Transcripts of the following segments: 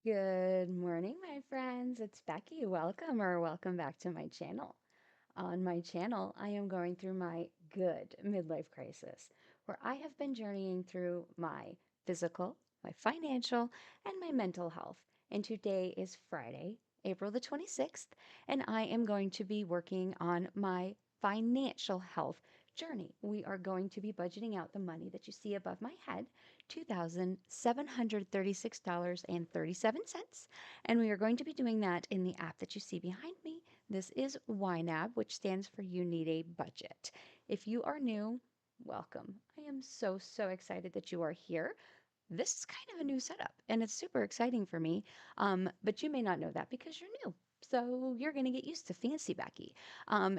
Good morning, my friends. It's Becky. Welcome back to my channel. On my channel, I am going through my good midlife crisis, where I have been journeying through my physical, my financial, and my mental health. And today is Friday, April the 26th, and I am going to be working on my financial health journey. We are going to be budgeting out the money that you see above my head, $2,736.37. And we are going to be doing that in the app that you see behind me. This is YNAB, which stands for You Need a Budget. If you are new, welcome. I am so excited that you are here. This is kind of a new setup and it's super exciting for me. But you may not know that because you're new. So you're going to get used to Fancy Becky.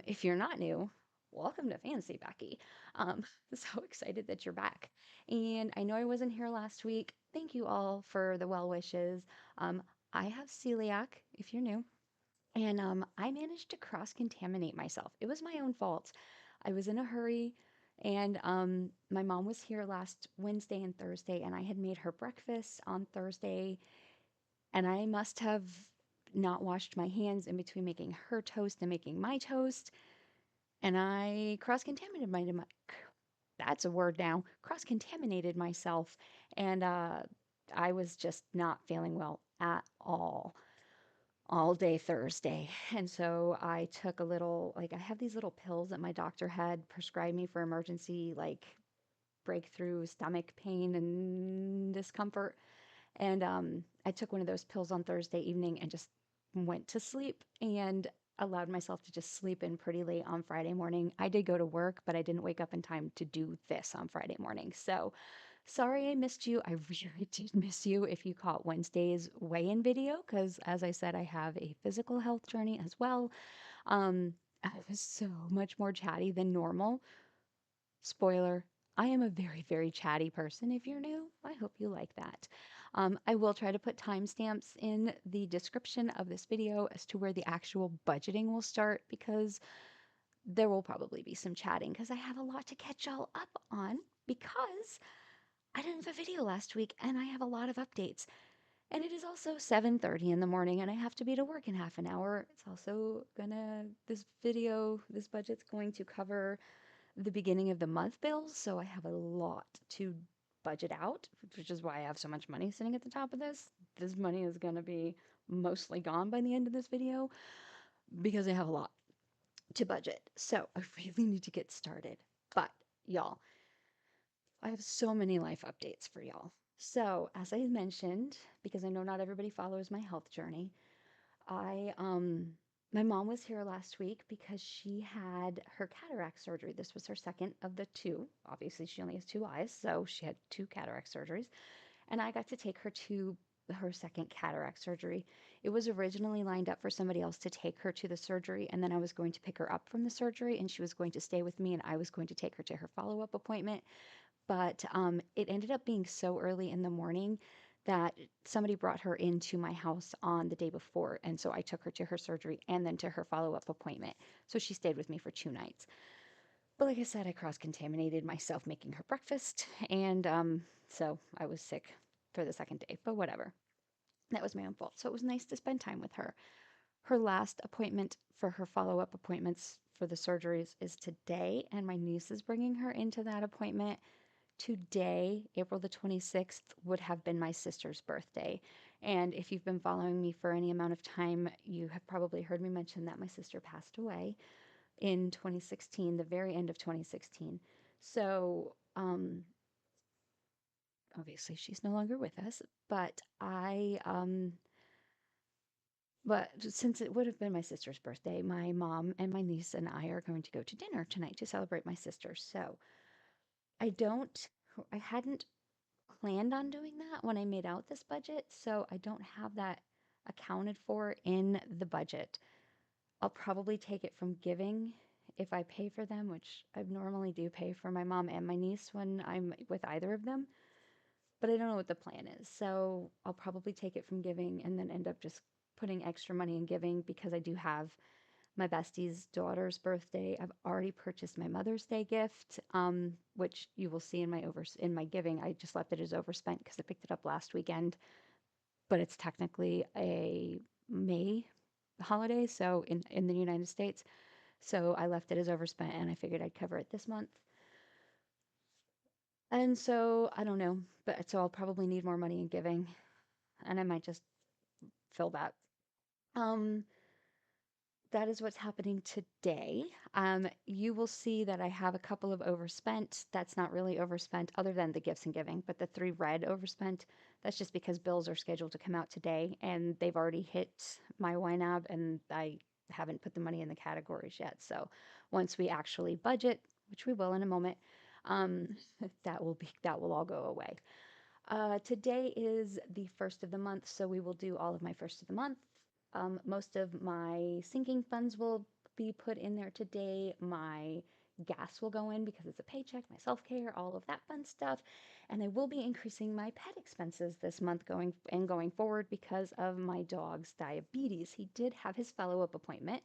If you're not new, welcome to Fancy Becky. Um, so excited that you're back. And I know I wasn't here last week. Thank you all for the well wishes. Um, I have celiac, if you're new. And I managed to cross contaminate myself. It was my own fault. I was in a hurry, and my mom was here last Wednesday and Thursday, and I had made her breakfast on Thursday, and I must have not washed my hands in between making her toast and making my toast, and I cross contaminated that's a word now, cross contaminated myself, and I was just not feeling well at all day Thursday. And so I took a little, like, I have these little pills that my doctor had prescribed me for emergency, like, breakthrough stomach pain and discomfort. And I took one of those pills on Thursday evening and just went to sleep and allowed myself to just sleep in pretty late on Friday morning. I did go to work, but I didn't wake up in time to do this on Friday morning. So sorry I missed you. I really did miss you if you caught Wednesday's weigh-in video, because as I said, I have a physical health journey as well. I was so much more chatty than normal. Spoiler, I am a very chatty person. If you're new, I hope you like that. I will try to put timestamps in the description of this video as to where the actual budgeting will start because there will probably be some chatting because I have a lot to catch y'all up on because I didn't have a video last week and I have a lot of updates. And it is also 7:30 in the morning and I have to be to work in half an hour. It's also this budget's going to cover the beginning of the month bills, so I have a lot to budget out, which is why I have so much money sitting at the top of this. This money is going to be mostly gone by the end of this video because I have a lot to budget. So I really need to get started. But y'all, I have so many life updates for y'all. So, as I mentioned, because I know not everybody follows my health journey, I my mom was here last week because she had her cataract surgery. This was her second of the two. Obviously, she only has two eyes, so she had two cataract surgeries. And I got to take her to her second cataract surgery. It was originally lined up for somebody else to take her to the surgery, and then I was going to pick her up from the surgery, and she was going to stay with me, and I was going to take her to her follow-up appointment. But it ended up being so early in the morning that somebody brought her into my house on the day before. And so I took her to her surgery and then to her follow up appointment. So she stayed with me for 2 nights. But like I said, I cross contaminated myself making her breakfast. And so I was sick for the second day, but whatever. That was my own fault. So it was nice to spend time with her. Her last appointment for her follow up appointments for the surgeries is today. And my niece is bringing her into that appointment. Today, April the 26th, would have been my sister's birthday. And if you've been following me for any amount of time, you have probably heard me mention that my sister passed away in 2016, the very end of 2016. So, obviously, she's no longer with us, but since it would have been my sister's birthday, my mom and my niece and I are going to go to dinner tonight to celebrate my sister. So, I don't, I hadn't planned on doing that when I made out this budget, so I don't have that accounted for in the budget. I'll probably take it from giving if I pay for them, which I normally do pay for my mom and my niece when I'm with either of them, but I don't know what the plan is. So I'll probably take it from giving and then end up just putting extra money in giving because I do have my bestie's daughter's birthday. I've already purchased my Mother's Day gift, which you will see in my giving. I just left it as overspent because I picked it up last weekend but it's technically a May holiday, so in the United States. So I left it as overspent and I figured I'd cover it this month. And so I don't know, but so I'll probably need more money in giving and I might just fill that. Um, that is what's happening today. You will see that I have a couple of overspent. That's not really overspent other than the gifts and giving, but the three red overspent, that's just because bills are scheduled to come out today and they've already hit my YNAB and I haven't put the money in the categories yet. So once we actually budget, which we will in a moment, um, that will all go away. Today is the first of the month, so we will do all of my first of the month. Most of my sinking funds will be put in there today. My gas will go in because it's a paycheck, my self-care, all of that fun stuff. And I will be increasing my pet expenses this month going forward because of my dog's diabetes. He did have his follow-up appointment,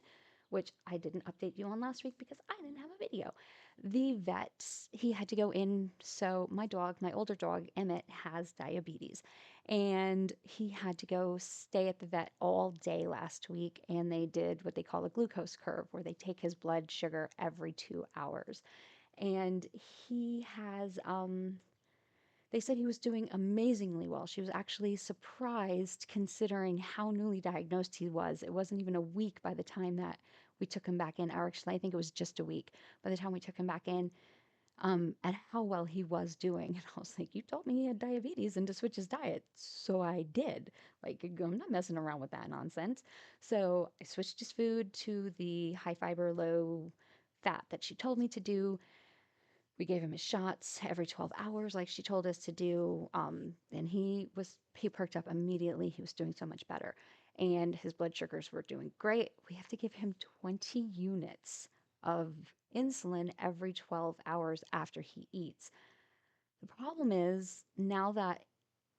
which I didn't update you on last week because I didn't have a video. The vet, he had to go in. So my dog, my older dog, Emmett, has diabetes. And he had to go stay at the vet all day last week. And they did what they call a glucose curve, where they take his blood sugar every 2 hours. And he has, they said he was doing amazingly well. She was actually surprised considering how newly diagnosed he was. It wasn't even a week by the time that we took him back in. Or actually, I think it was just a week by the time we took him back in, at how well he was doing. And I was like, you told me he had diabetes and to switch his diet. So I did. Like, I'm not messing around with that nonsense. So I switched his food to the high fiber, low fat that she told me to do. We gave him his shots every 12 hours, like she told us to do. And he perked up immediately. He was doing so much better. And his blood sugars were doing great. We have to give him 20 units of insulin every 12 hours after he eats. The problem is now that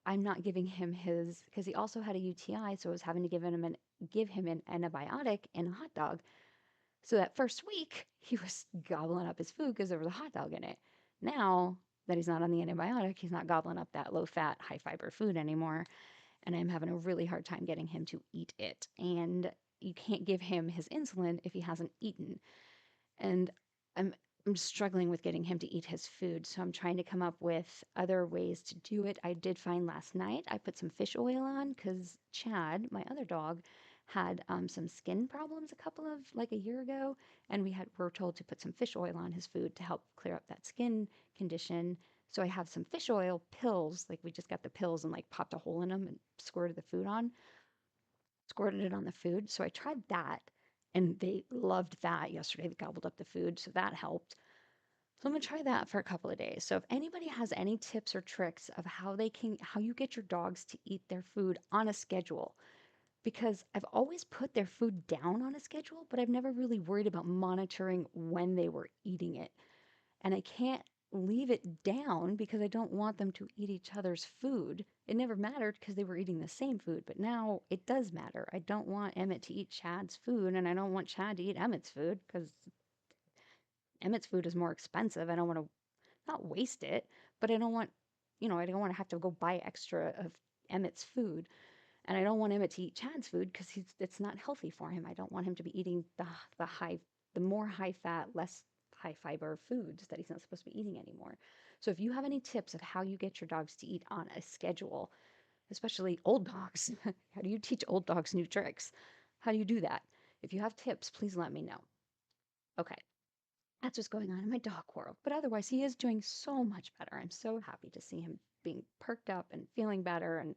I'm not giving him his, because he also had a UTI, so I was having to give him an antibiotic and a hot dog. So that first week, he was gobbling up his food because there was a hot dog in it. Now that he's not on the antibiotic, he's not gobbling up that low fat, high fiber food anymore. And I'm having a really hard time getting him to eat it. And you can't give him his insulin if he hasn't eaten. And I'm I'm struggling with getting him to eat his food, so I'm trying to come up with other ways to do it. I did find last night I put some fish oil on because Chad, my other dog, had some skin problems a couple of like a year ago, and were told to put some fish oil on his food to help clear up that skin condition. So I have some fish oil pills, like we just got the pills and like popped a hole in them and squirted it on the food. So I tried that and they loved that yesterday. They gobbled up the food, so that helped. So I'm gonna try that for a couple of days. So if anybody has any tips or tricks of how you get your dogs to eat their food on a schedule, because I've always put their food down on a schedule, but I've never really worried about monitoring when they were eating it. And I can't leave it down because I don't want them to eat each other's food. It never mattered because they were eating the same food, but now it does matter. I don't want Emmett to eat Chad's food, and I don't want Chad to eat Emmett's food because Emmett's food is more expensive. I don't want to not waste it, but I don't want to have to go buy extra of Emmett's food. And I don't want Emmett to eat Chad's food because it's not healthy for him. I don't want him to be eating the more high fat, less high fiber foods that he's not supposed to be eating anymore. So if you have any tips of how you get your dogs to eat on a schedule, especially old dogs, how do you teach old dogs new tricks? How do you do that? If you have tips, please let me know. Okay, that's what's going on in my dog world. But otherwise, he is doing so much better. I'm so happy to see him being perked up and feeling better. And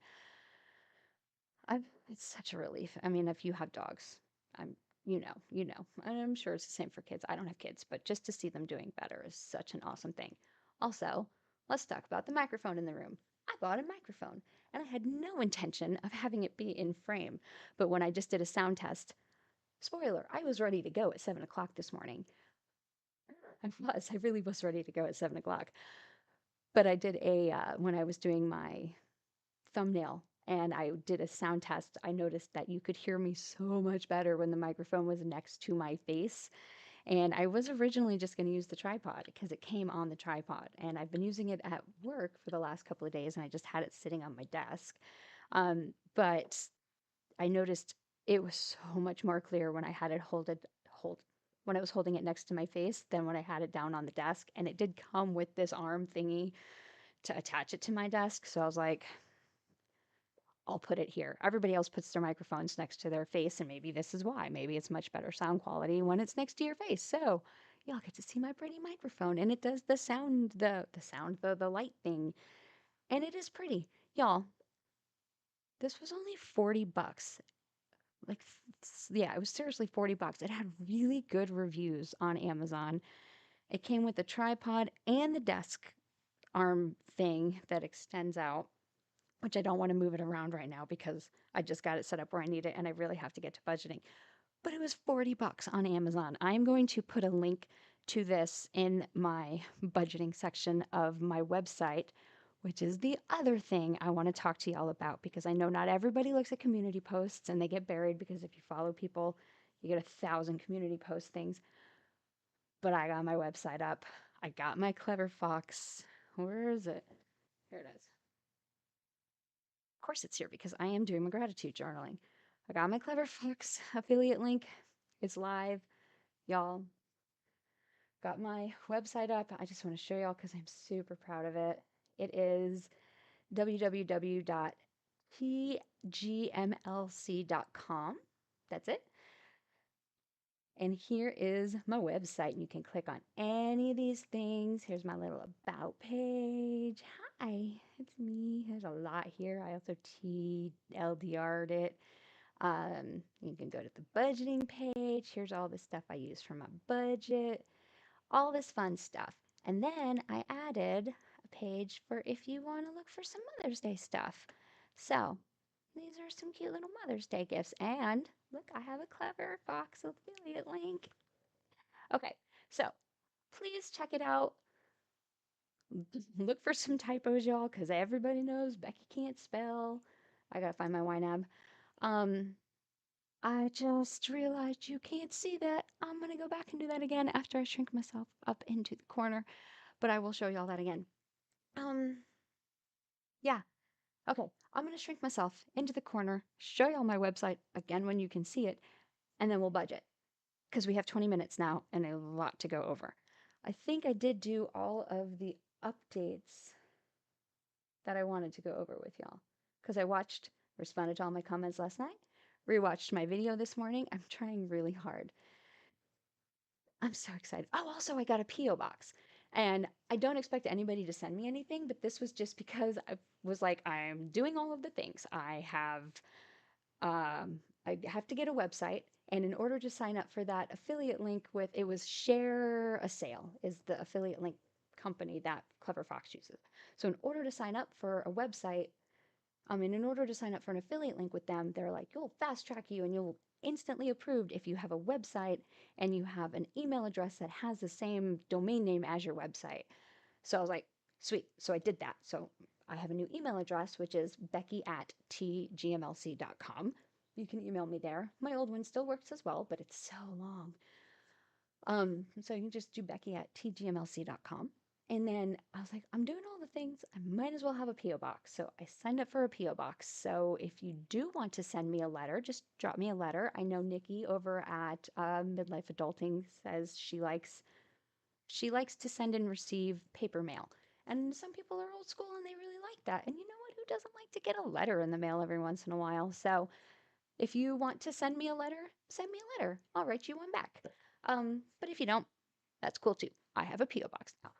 it's such a relief. I mean, if you have dogs, I'm, you know, and I'm sure it's the same for kids. I don't have kids, but just to see them doing better is such an awesome thing. Also, let's talk about the microphone in the room. I bought a microphone and I had no intention of having it be in frame. But when I just did a sound test, spoiler, I was ready to go at 7 o'clock this morning. I really was ready to go at 7 o'clock. But when I was doing my thumbnail and I did a sound test, I noticed that you could hear me so much better when the microphone was next to my face. And I was originally just going to use the tripod because it came on the tripod. And I've been using it at work for the last couple of days and I just had it sitting on my desk. But I noticed it was so much more clear when I had it hold when I was holding it next to my face than when I had it down on the desk. And it did come with this arm thingy to attach it to my desk. So I was like, I'll put it here. Everybody else puts their microphones next to their face, and maybe this is why. Maybe it's much better sound quality when it's next to your face. So y'all get to see my pretty microphone, and it does the sound, the light thing, and it is pretty. Y'all, this was only 40 bucks. Like, yeah, it was seriously 40 bucks. It had really good reviews on Amazon. It came with the tripod and the desk arm thing that extends out, which I don't want to move it around right now because I just got it set up where I need it and I really have to get to budgeting. But it was 40 bucks on Amazon. I'm going to put a link to this in my budgeting section of my website, which is the other thing I want to talk to y'all about because I know not everybody looks at community posts and they get buried because if you follow people, you get 1,000 community post things. But I got my website up. I got my Clever Fox. Where is it? Here it is. Of course it's here because I am doing my gratitude journaling. I got my Clever Fox affiliate link. It's live. Y'all, got my website up. I just want to show y'all because I'm super proud of it. It is www.tgmlc.com. That's it. And here is my website. You can click on any of these things. Here's my little about page. Hi, it's me. There's a lot here. I also TLDR'd it. You can go to the budgeting page. Here's all the stuff I use for my budget, all this fun stuff. And then I added a page for if you want to look for some Mother's Day stuff. So these are some cute little Mother's Day gifts. And look, I have a Clever Fox affiliate link. Okay, so please check it out. Look for some typos, y'all, because everybody knows Becky can't spell. I gotta find my YNAB. Um, I just realized you can't see that. I'm gonna go back and do that again after I shrink myself up into the corner, but I will show y'all that again. Um, yeah, okay. I'm gonna shrink myself into the corner, show y'all my website again when you can see it, and then we'll budget because we have 20 minutes now and a lot to go over. I think I did do all of the updates that I wanted to go over with y'all because I responded to all my comments last night, rewatched my video this morning. I'm trying really hard. I'm so excited. Oh, also, I got a P.O. box. And I don't expect anybody to send me anything, but this was just because I was like, I'm doing all of the things. I have to get a website, and in order to sign up for that affiliate link with it was Share a Sale is the affiliate link company that Clever Fox uses. So in order to sign up for a website, and in order to sign up for an affiliate link with them, they're like, you'll fast track you and you'll instantly approved if you have a website and you have an email address that has the same domain name as your website. So I was like, sweet. So I did that. So I have a new email address, which is becky@tgmlc.com. You can email me there. My old one still works as well, but it's so long. So you can just do becky@tgmlc.com. And then I was like, I'm doing all the things. I might as well have a P.O. box. So I signed up for a P.O. box. So if you do want to send me a letter, just drop me a letter. I know Nikki over at Midlife Adulting says she likes to send and receive paper mail. And some people are old school and they really like that. And you know what? Who doesn't like to get a letter in the mail every once in a while? So if you want to send me a letter, send me a letter. I'll write you one back. But if you don't, that's cool too. I have a P.O. box now.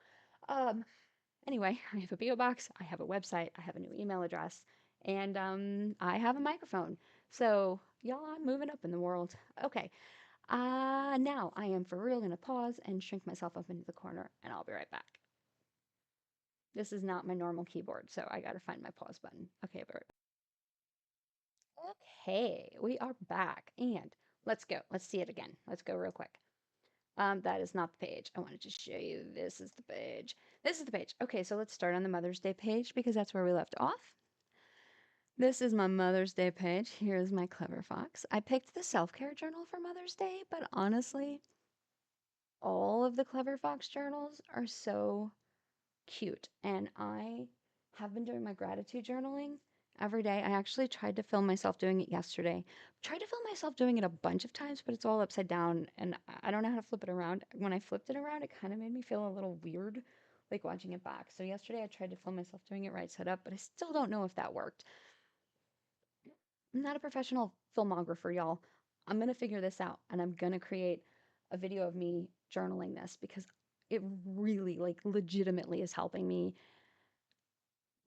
Um, anyway, I have a P.O. box, I have a website, I have a new email address, and I have a microphone. So, y'all, I'm moving up in the world. Okay. Now I am for real gonna pause and shrink myself up into the corner, and I'll be right back. This is not my normal keyboard, so I gotta find my pause button. Okay, I'll be right back. Okay, we are back, and let's go. Let's see it again. Let's go real quick. That is not the page. I wanted to show you this is the page. This is the page. Okay, so let's start on the Mother's Day page because that's where we left off. This is my Mother's Day page. Here's my Clever Fox. I picked the self-care journal for Mother's Day, but honestly, all of the Clever Fox journals are so cute. And I have been doing my gratitude journaling every day. I actually tried to film myself doing it yesterday. Tried to film myself doing it a bunch of times, but it's all upside down and I don't know how to flip it around. When I flipped it around, it kind of made me feel a little weird, like watching it back. So yesterday I tried to film myself doing it right side up, but I still don't know if that worked. I'm not a professional filmographer, y'all. I'm gonna figure this out and I'm gonna create a video of me journaling this because it really, like, legitimately is helping me.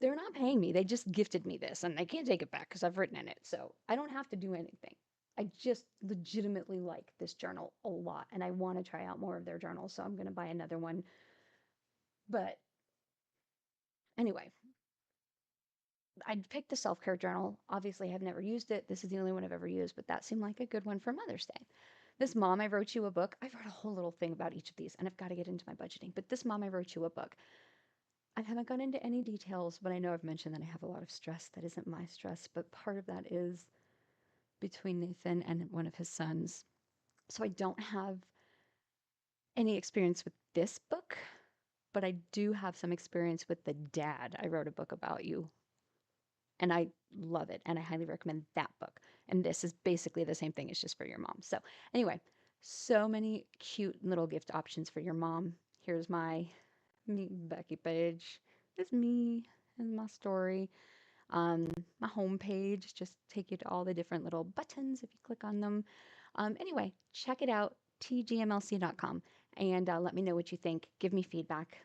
They're not paying me. They just gifted me this and I can't take it back because I've written in it. So I don't have to do anything. I just legitimately like this journal a lot and I want to try out more of their journals. So I'm going to buy another one. But anyway, I picked the self care journal. Obviously, I've never used it. This is the only one I've ever used, but that seemed like a good one for Mother's Day. This mom, I wrote you a book. I wrote a whole little thing about each of these and I've got to get into my budgeting. But this mom, I wrote you a book. I haven't gone into any details, but I know I've mentioned that I have a lot of stress. That isn't my stress, but part of that is between Nathan and one of his sons. So I don't have any experience with this book, but I do have some experience with the dad. I wrote a book about you and I love it and I highly recommend that book. And this is basically the same thing, it's just for your mom. So, anyway, so many cute little gift options for your mom. Here's my Meet Becky page. It's me and my story. Um, my home page just take you to all the different little buttons if you click on them. Anyway, check it out, tgmlc.com, and let me know what you think. Give me feedback.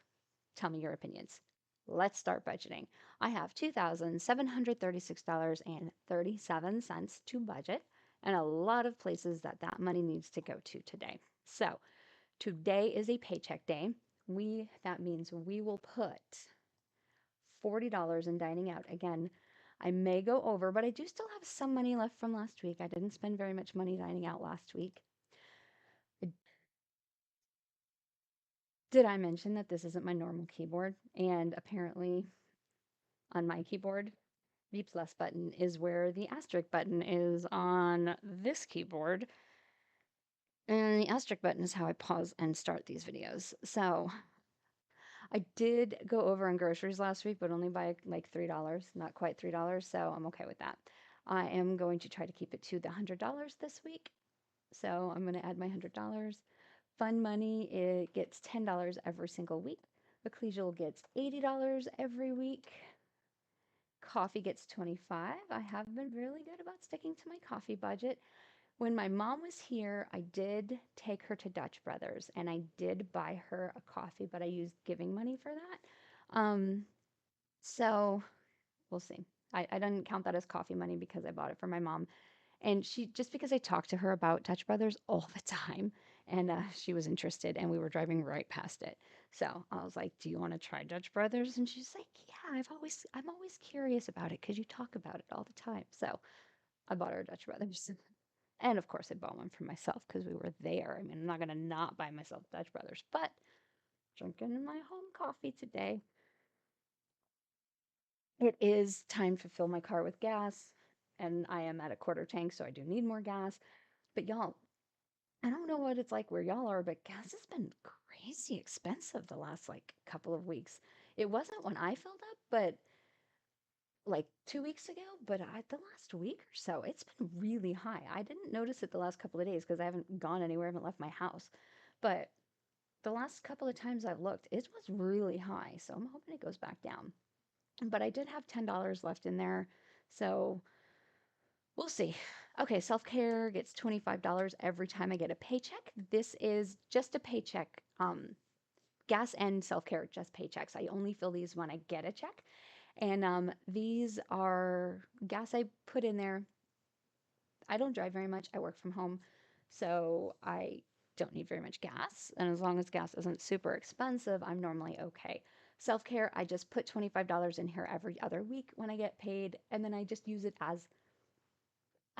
Tell me your opinions. Let's start budgeting. I have $2,736.37 to budget, and a lot of places that that money needs to go to today. So today is a paycheck day. That means we will put $40 in dining out. Again, I may go over, but I do still have some money left from last week. I didn't spend very much money dining out last week. Did I mention that this isn't my normal keyboard? And apparently, on my keyboard, the plus button is where the asterisk button is on this keyboard. And the asterisk button is how I pause and start these videos. So I did go over on groceries last week, but only by like $3, not quite $3. So I'm okay with that. I am going to try to keep it to the $100 this week. So I'm going to add my $100. Fun Money, it gets $10 every single week. Ecclesial gets $80 every week. Coffee gets 25. I have been really good about sticking to my coffee budget. When my mom was here, I did take her to Dutch Brothers and I did buy her a coffee, but I used giving money for that. So we'll see. I didn't count that as coffee money because I bought it for my mom. And she, just because I talked to her about Dutch Brothers all the time, and she was interested, and we were driving right past it. So I was like, "Do you want to try Dutch Brothers?" And she's like, "Yeah, I'm always curious about it because you talk about it all the time." So I bought her Dutch Brothers, and of course, I bought one for myself because we were there. I mean, I'm not gonna not buy myself Dutch Brothers, but drinking my home coffee today. It is time to fill my car with gas, and I am at a quarter tank, so I do need more gas. But y'all, I don't know what it's like where y'all are, but gas has been crazy expensive the last like couple of weeks. It wasn't when I filled up, but like 2 weeks ago, but the last week or so, it's been really high. I didn't notice it the last couple of days because I haven't gone anywhere, I haven't left my house. But the last couple of times I've looked, it was really high. So I'm hoping it goes back down. But I did have $10 left in there. So we'll see. Okay, self care gets $25 every time I get a paycheck. This is just a paycheck. Gas and self care, just paychecks. I only fill these when I get a check. And these are gas I put in there. I don't drive very much. I work from home. So I don't need very much gas. And as long as gas isn't super expensive, I'm normally okay. Self care, I just put $25 in here every other week when I get paid. And then I just use it as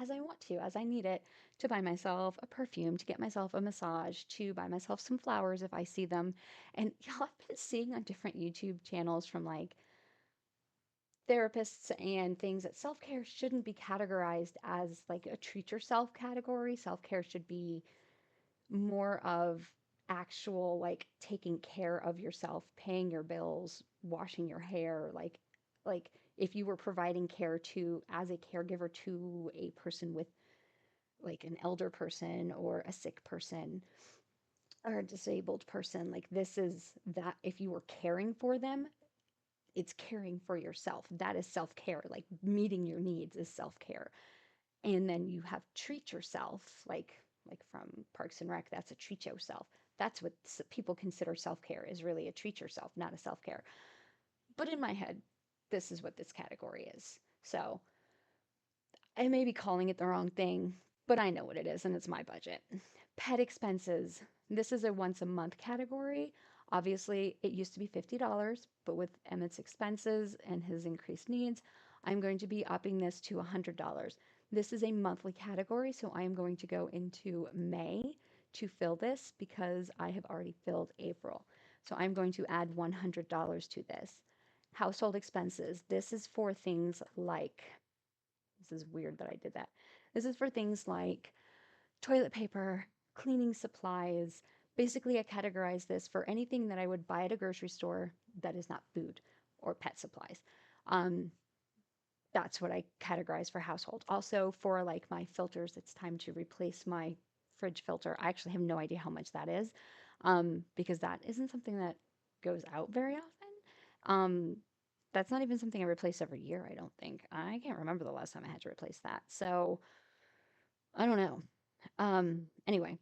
I want to, as I need it, to buy myself a perfume, to get myself a massage, to buy myself some flowers if I see them. And y'all, I've been seeing on different YouTube channels from like therapists and things that self care shouldn't be categorized as like a treat yourself category. Self care should be more of actual like taking care of yourself, paying your bills, washing your hair, like if you were providing care to as a caregiver to a person with like an elder person or a sick person or a disabled person, like this is that if you were caring for them, it's caring for yourself. That is self-care. Like meeting your needs is self-care. And then you have treat yourself, like from Parks and Rec, that's a treat yourself. That's what people consider self-care, is really a treat yourself, not a self-care. But in my head, this is what this category is. So I may be calling it the wrong thing, but I know what it is and it's my budget. Pet expenses. This is a once a month category. Obviously, it used to be $50, but with Emmett's expenses and his increased needs, I'm going to be upping this to $100. This is a monthly category, so I am going to go into May to fill this because I have already filled April. So I'm going to add $100 to this. Household expenses. This is for things like, this is weird that I did that. This is for things like toilet paper, cleaning supplies. Basically, I categorize this for anything that I would buy at a grocery store that is not food or pet supplies. Um, that's what I categorize for household. Also, for like my filters, it's time to replace my fridge filter. I actually have no idea how much that is, because that isn't something that goes out very often. Um, that's not even something I replace every year, I don't think. I can't remember the last time I had to replace that. So I don't know. Anyway,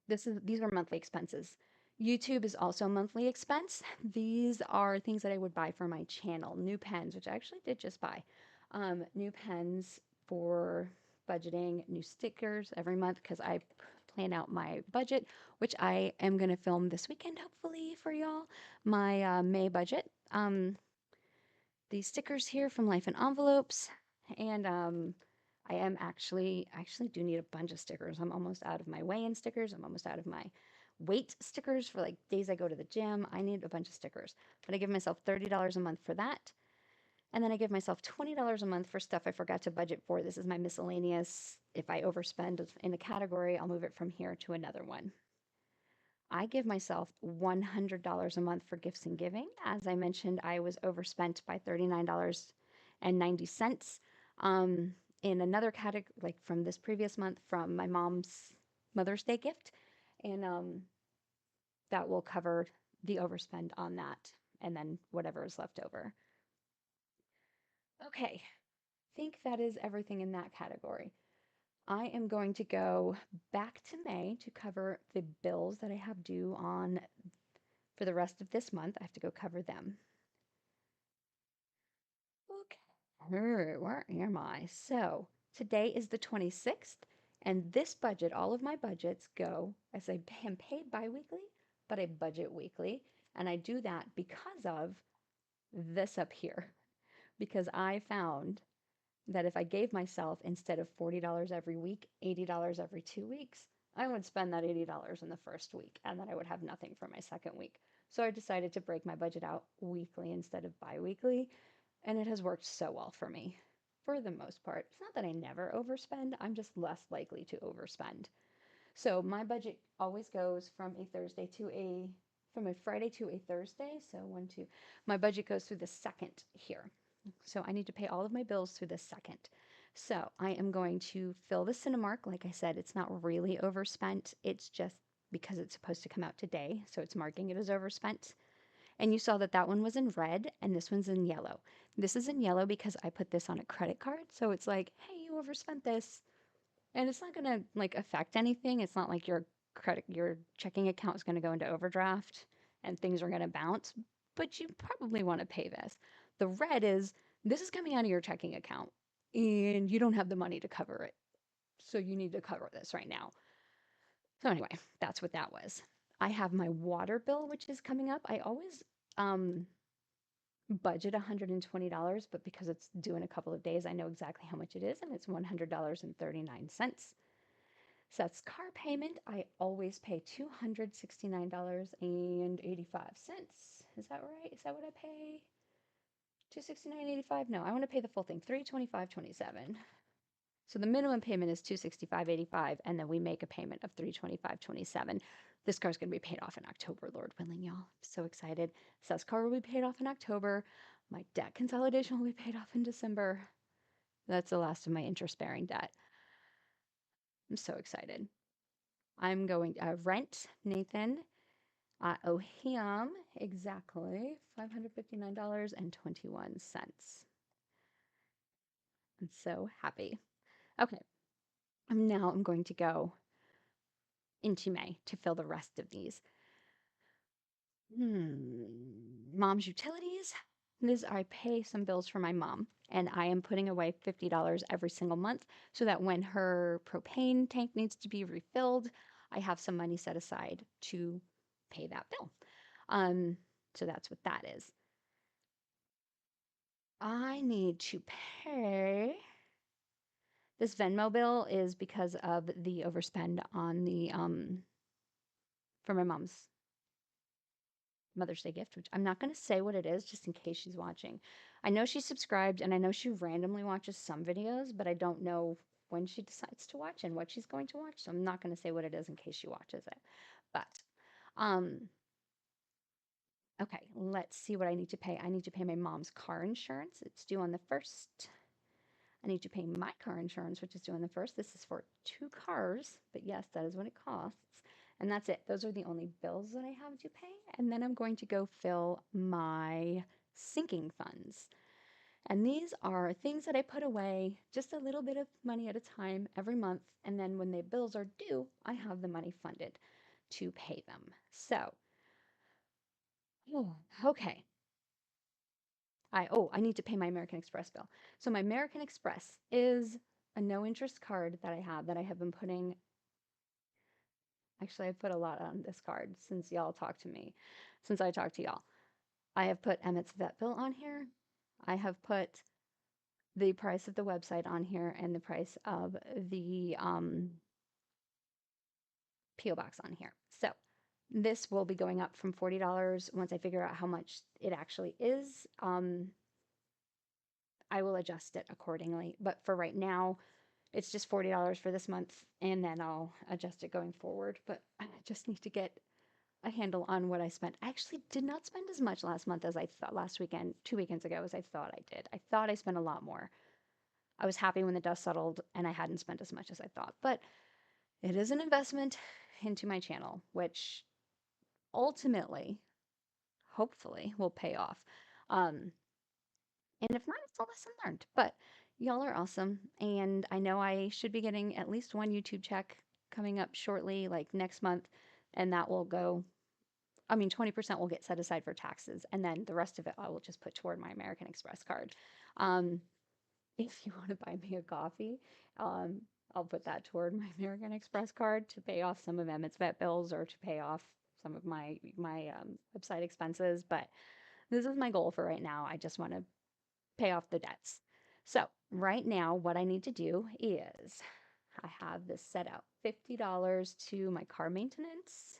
these are monthly expenses. YouTube is also a monthly expense. These are things that I would buy for my channel. New pens, which I actually did just buy. New pens for budgeting, new stickers every month because I plan out my budget, which I am going to film this weekend, hopefully for y'all. My May budget. These stickers here from Life in Envelopes, and I am actually do need a bunch of stickers. I'm almost out of my weigh-in stickers. I'm almost out of my weight stickers for like days I go to the gym. I need a bunch of stickers, but I give myself $30 a month for that. And then I give myself $20 a month for stuff I forgot to budget for. This is my miscellaneous. If I overspend in a category, I'll move it from here to another one. I give myself $100 a month for gifts and giving. As I mentioned, I was overspent by $39.90 in another category, like from this previous month, from my mom's Mother's Day gift. And that will cover the overspend on that and then whatever is left over. Okay, I think that is everything in that category. I am going to go back to May to cover the bills that I have due on for the rest of this month. I have to go cover them. Okay, where am I? So today is the 26th, and this budget, all of my budgets go, as I am paid bi-weekly, but I budget weekly, and I do that because of this up here, because I found that if I gave myself, instead of $40 every week, $80 every 2 weeks, I would spend that $80 in the first week and then I would have nothing for my second week. So I decided to break my budget out weekly instead of bi-weekly, and it has worked so well for me for the most part. It's not that I never overspend, I'm just less likely to overspend. So my budget always goes from a Friday to a Thursday. So one, two, my budget goes through the second here. So I need to pay all of my bills through the second. So I am going to fill the Cinemark. Like I said, it's not really overspent. It's just because it's supposed to come out today. So it's marking it as overspent. And you saw that that one was in red and this one's in yellow. This is in yellow because I put this on a credit card. So it's like, hey, you overspent this. And it's not going to like affect anything. It's not like your checking account is going to go into overdraft and things are going to bounce, but you probably want to pay this. The red is this is coming out of your checking account and you don't have the money to cover it. So you need to cover this right now. So anyway, that's what that was. I have my water bill, which is coming up. I always um, budget $120, but because it's due in a couple of days, I know exactly how much it is, and it's $100.39. So that's car payment. I always pay $269.85. Is that right? Is that what I pay? $269.85? No, I want to pay the full thing. $325.27. So the minimum payment is $265.85, and then we make a payment of $325.27. This car's going to be paid off in October, Lord willing, y'all. I'm so excited. So this car will be paid off in October. My debt consolidation will be paid off in December. That's the last of my interest-bearing debt. I'm so excited. I'm going to rent Nathan. I owe him exactly $559.21. I'm so happy. Okay, I'm going to go into May to fill the rest of these. Mom's utilities. This I pay some bills for my mom, and I am putting away $50 every single month so that when her propane tank needs to be refilled, I have some money set aside to pay that bill. Um, so that's what that is. I need to pay. This Venmo bill is because of the overspend on the for my mom's Mother's Day gift, which I'm not going to say what it is just in case she's watching. I know she's subscribed and I know she randomly watches some videos, but I don't know when she decides to watch and what she's going to watch. So I'm not going to say what it is in case she watches it. But, um, okay, let's see what I need to pay. I need to pay my mom's car insurance. It's due on the 1st. I need to pay my car insurance, which is due on the 1st. This is for 2 cars, but yes, that is what it costs. And that's it. Those are the only bills that I have to pay. And then I'm going to go fill my sinking funds. And these are things that I put away just a little bit of money at a time every month. And then when the bills are due, I have the money funded to pay them. So, okay. I need to pay my American Express bill. So my American Express is a no interest card that I have been putting. Actually, I've put a lot on this card since y'all talked to me, since I talked to y'all. I have put Emmett's vet bill on here. I have put the price of the website on here and the price of the P.O. box on here. So this will be going up from $40 once I figure out how much it actually is. I will adjust it accordingly. But for right now, it's just $40 for this month, and then I'll adjust it going forward. But I just need to get a handle on what I spent. I actually did not spend as much last month as I thought last weekend, 2 weekends ago, as I thought I did. I thought I spent a lot more. I was happy when the dust settled and I hadn't spent as much as I thought. But it is an investment into my channel, which ultimately, hopefully, will pay off. Um, and if not, it's a lesson learned. But y'all are awesome. And I know I should be getting at least one YouTube check coming up shortly, like next month. And that will go, 20% will get set aside for taxes. And then the rest of it I will just put toward my American Express card. Um, if you want to buy me a coffee, um, I'll put that toward my American Express card to pay off some of Emmett's vet bills or to pay off some of my website expenses. But this is my goal for right now. I just want to pay off the debts. So right now, what I need to do is I have this set out $50 to my car maintenance,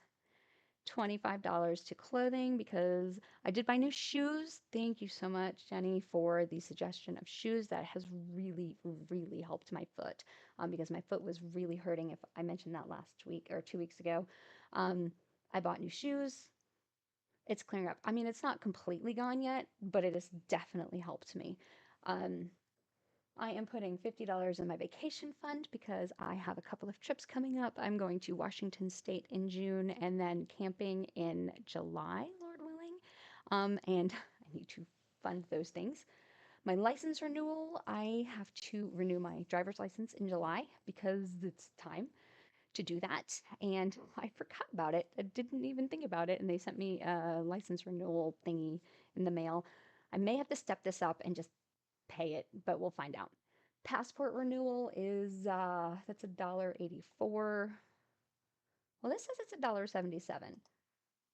$25 to clothing because I did buy new shoes. Thank you so much, Jenny, for the suggestion of shoes. That has really, really helped my foot because my foot was really hurting. If I mentioned that last week or 2 weeks ago, I bought new shoes. It's clearing up. I mean, it's not completely gone yet, but it has definitely helped me. Um, I am putting $50 in my vacation fund because I have a couple of trips coming up. I'm going to Washington State in June and then camping in July, Lord willing. And I need to fund those things. My license renewal, I have to renew my driver's license in July because it's time to do that. And I forgot about it. I didn't even think about it. And they sent me a license renewal thingy in the mail. I may have to step this up and just pay it, but we'll find out. Passport renewal is that's $1.84. Well, this says it's $1.77.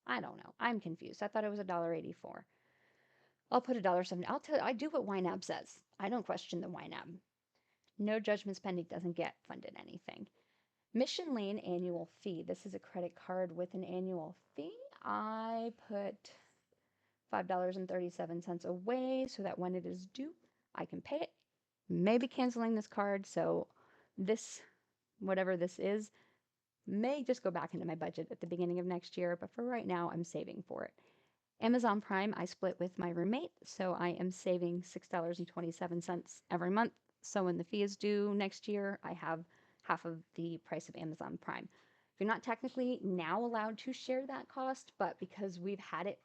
I don't know. I'm confused. I thought it was $1.84. I'll put $1.70. I do what YNAB says. I don't question the YNAB. No judgments pending doesn't get funded anything. Mission Lane annual fee. This is a credit card with an annual fee. I put $5.37 away so that when it is due, I can pay it. Maybe canceling this card, so this, whatever this is, may just go back into my budget at the beginning of next year, but for right now, I'm saving for it. Amazon Prime, I split with my roommate, so I am saving $6.27 every month. So when the fee is due next year, I have half of the price of Amazon Prime. You're not technically now allowed to share that cost, but because we've had it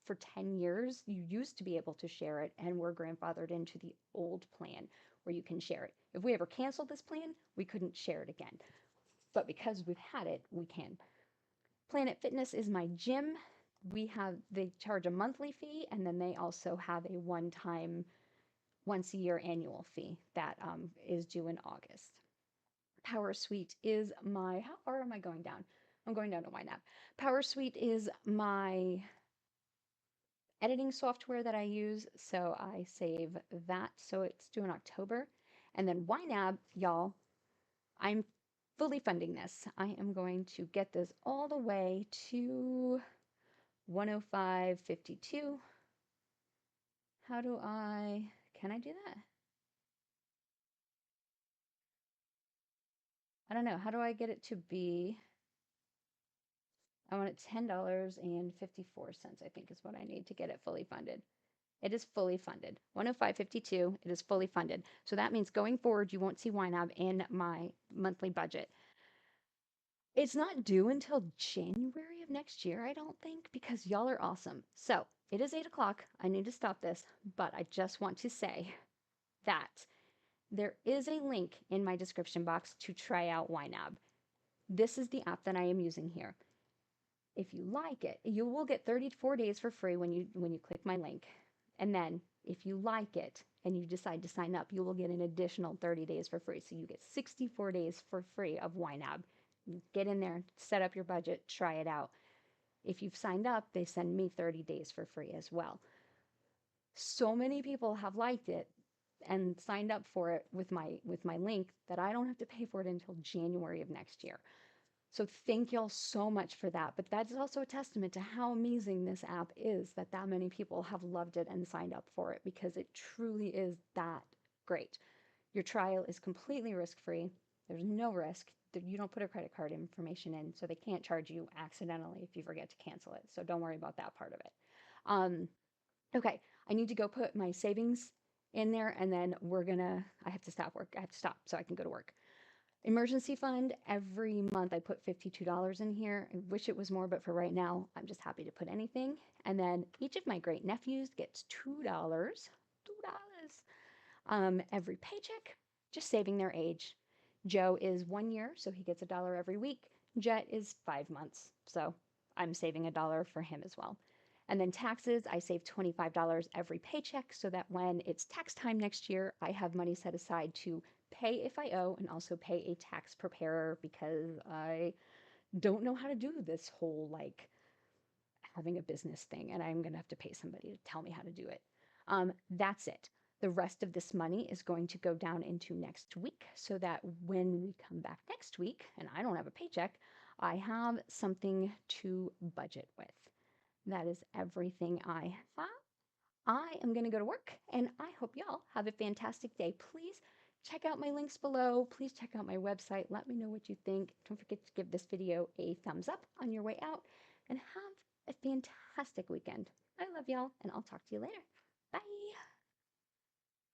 for 10 years, you used to be able to share it, and we're grandfathered into the old plan where you can share it. If we ever canceled this plan, we couldn't share it again. But because we've had it, we can. Planet Fitness is my gym. They charge a monthly fee, and then they also have a one-time, once a year annual fee that is due in August. Power Suite is how far am I going down? I'm going down to YNAB. Power Suite is my editing software that I use, so I save that. So it's due in October. And then YNAB, y'all, I'm fully funding this. I am going to get this all the way to 105.52. Can I do that? I don't know. How do I get it to be? I want it $10.54, I think is what I need to get it fully funded. It is fully funded. 105.52, it is fully funded. So that means going forward, you won't see YNAB in my monthly budget. It's not due until January of next year, I don't think, because y'all are awesome. So it is 8 o'clock. I need to stop this, but I just want to say that there is a link in my description box to try out YNAB. This is the app that I am using here. If you like it, you will get 34 days for free when you click my link. And then if you like it and you decide to sign up, you will get an additional 30 days for free. So you get 64 days for free of YNAB. Get in there, set up your budget, try it out. If you've signed up, they send me 30 days for free as well. So many people have liked it and signed up for it with my link that I don't have to pay for it until January of next year. So thank y'all so much for that. But that is also a testament to how amazing this app is that many people have loved it and signed up for it, because it truly is that great. Your trial is completely risk-free. There's no risk. You don't put a credit card information in, so they can't charge you accidentally if you forget to cancel it. So don't worry about that part of it. Okay, I need to go put my savings in there, and then I have to stop work. I have to stop so I can go to work. Emergency fund, every month I put $52 in here. I wish it was more, but for right now, I'm just happy to put anything. And then each of my great nephews gets $2, every paycheck, just saving their age. Joe is 1 year, so he gets $1 every week. Jet is 5 months, so I'm saving $1 for him as well. And then taxes, I save $25 every paycheck so that when it's tax time next year, I have money set aside to pay if I owe and also pay a tax preparer, because I don't know how to do this whole like having a business thing, and I'm going to have to pay somebody to tell me how to do it. That's it. The rest of this money is going to go down into next week so that when we come back next week and I don't have a paycheck, I have something to budget with. That is everything I have. I am going to go to work, and I hope y'all have a fantastic day. Please check out my links below. Please check out my website. Let me know what you think. Don't forget to give this video a thumbs up on your way out, and have a fantastic weekend. I love y'all, and I'll talk to you later. Bye.